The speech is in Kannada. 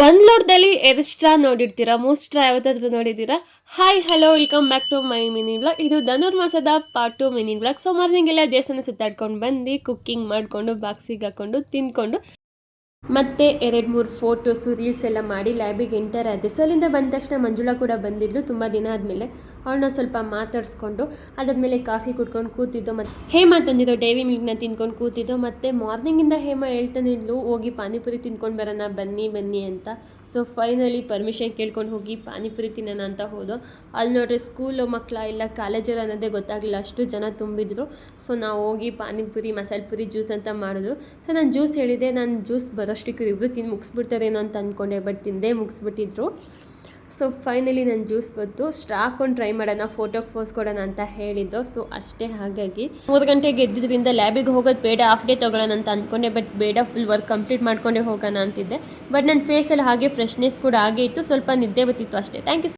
ಒಂದು ಲೋಟದಲ್ಲಿ ಎಕ್ಸ್ಟ್ರಾ ನೋಡಿರ್ತೀರಾ, ಮೂಸ್ಟ್ರಾ ಯಾವತ್ತಾದ್ರೂ ನೋಡಿದ್ದೀರಾ? Hi hello welcome back to my mini vlog. ಇದು ಧನುರ್ಮಾಸದ part 2 mini vlog. So morning ಎಲ್ಲ ದೇವಸ್ಥಾನ ಸುತ್ತಾಡ್ಕೊಂಡು ಬಂದು ಕುಕ್ಕಿಂಗ್ ಮಾಡಿಕೊಂಡು ಬಾಕ್ಸಿಗೆ ಹಾಕ್ಕೊಂಡು ತಿಂದ್ಕೊಂಡು ಮತ್ತೆ 2-3 ಫೋಟೋಸು ರೀಲ್ಸ್ ಎಲ್ಲ ಮಾಡಿ ಲ್ಯಾಬಿಗೆ ಎಂಟರ್ ಆದೆ. ಸೊ ಅಲ್ಲಿಂದ ಬಂದ ತಕ್ಷಣ ಮಂಜುಳಾ ಕೂಡ ಬಂದಿದ್ಲು ತುಂಬ ದಿನ ಆದಮೇಲೆ. ಅವಳನ್ನ ಸ್ವಲ್ಪ ಮಾತಾಡಿಸ್ಕೊಂಡು ಅದಾದಮೇಲೆ ಕಾಫಿ ಕುಡ್ಕೊಂಡು ಕೂತಿದ್ದೋ. ಮತ್ತು ಹೇಮಾ ತಂದಿದ್ದೋ ಡೈರಿ ಮಿಲ್ಕ್ನ ತಿನ್ಕೊಂಡು ಕೂತಿದ್ದೋ. ಮತ್ತು ಮಾರ್ನಿಂಗಿಂದ ಹೇಮಾ ಹೇಳ್ತಾನೆ ಇದ್ಲು ಹೋಗಿ ಪಾನಿಪುರಿ ತಿನ್ಕೊಂಡು ಬರೋಣ ಬನ್ನಿ ಬನ್ನಿ ಅಂತ. ಸೊ ಫೈನಲಿ ಪರ್ಮಿಷನ್ ಕೇಳ್ಕೊಂಡು ಹೋಗಿ ಪಾನಿಪುರಿ ತಿನ್ನೋಣ ಅಂತ ಹೋದೋ. ಅಲ್ಲಿ ನೋಡ್ರಿ ಸ್ಕೂಲು ಮಕ್ಕಳ ಇಲ್ಲ ಕಾಲೇಜರು ಅನ್ನೋದೇ ಗೊತ್ತಾಗಲಿಲ್ಲ, ಅಷ್ಟು ಜನ ತುಂಬಿದ್ರು. ಸೊ ನಾವು ಹೋಗಿ ಪಾನಿಪುರಿ ಮಸಾಲೆ ಪುರಿ ಜ್ಯೂಸ್ ಅಂತ ಮಾಡಿದ್ರು. ಸೊ ನಾನು ಜ್ಯೂಸ್ ಹೇಳಿದೆ, ನಾನು ಜ್ಯೂಸ್ ಬರೋಷ್ಟಕ್ಕೆ ಇಬ್ಬರು ತಿಂದು ಮುಗಿಸ್ಬಿಡ್ತಾರೇನೋ ಅಂತ ಅಂದ್ಕೊಂಡೆ, ಬಟ್ ತಿಂದೇ ಮುಗಿಸ್ಬಿಟ್ಟಿದ್ರು. ಸೊ ಫೈನಲಿ ನಾನು ಜ್ಯೂಸ್ ಬಂತು. ಸ್ಟ್ರಾ ಹಾಕೊಂಡು ಟ್ರೈ ಮಾಡೋಣ, ಫೋಟೋಗೆ ಫೋಸ್ ಕೊಡೋಣ ಅಂತ ಹೇಳಿದ್ದು. ಸೊ ಅಷ್ಟೇ. ಹಾಗಾಗಿ 3 ಗಂಟೆಗೆ ಎದ್ದಿದ್ದರಿಂದ ಲ್ಯಾಬಿಗೆ ಹೋಗೋದು ಬೇಡ, ಹಾಫ್ ಡೇ ತೊಗೊಳ್ಳೋಣ ಅಂತ ಅಂದ್ಕೊಂಡೆ, ಬಟ್ ಬೇಡ, ಫುಲ್ ವರ್ಕ್ ಕಂಪ್ಲೀಟ್ ಮಾಡ್ಕೊಂಡೇ ಹೋಗೋಣ ಅಂತಿದ್ದೆ. ಬಟ್ ನನ್ನ ಫೇಸಲ್ಲಿ ಹಾಗೆ ಫ್ರೆಶ್ನೆಸ್ ಕೂಡ ಹಾಗೆ ಇತ್ತು, ಸ್ವಲ್ಪ ನಿದ್ದೆ ಬರ್ತಿತ್ತು ಅಷ್ಟೇ. Thank you.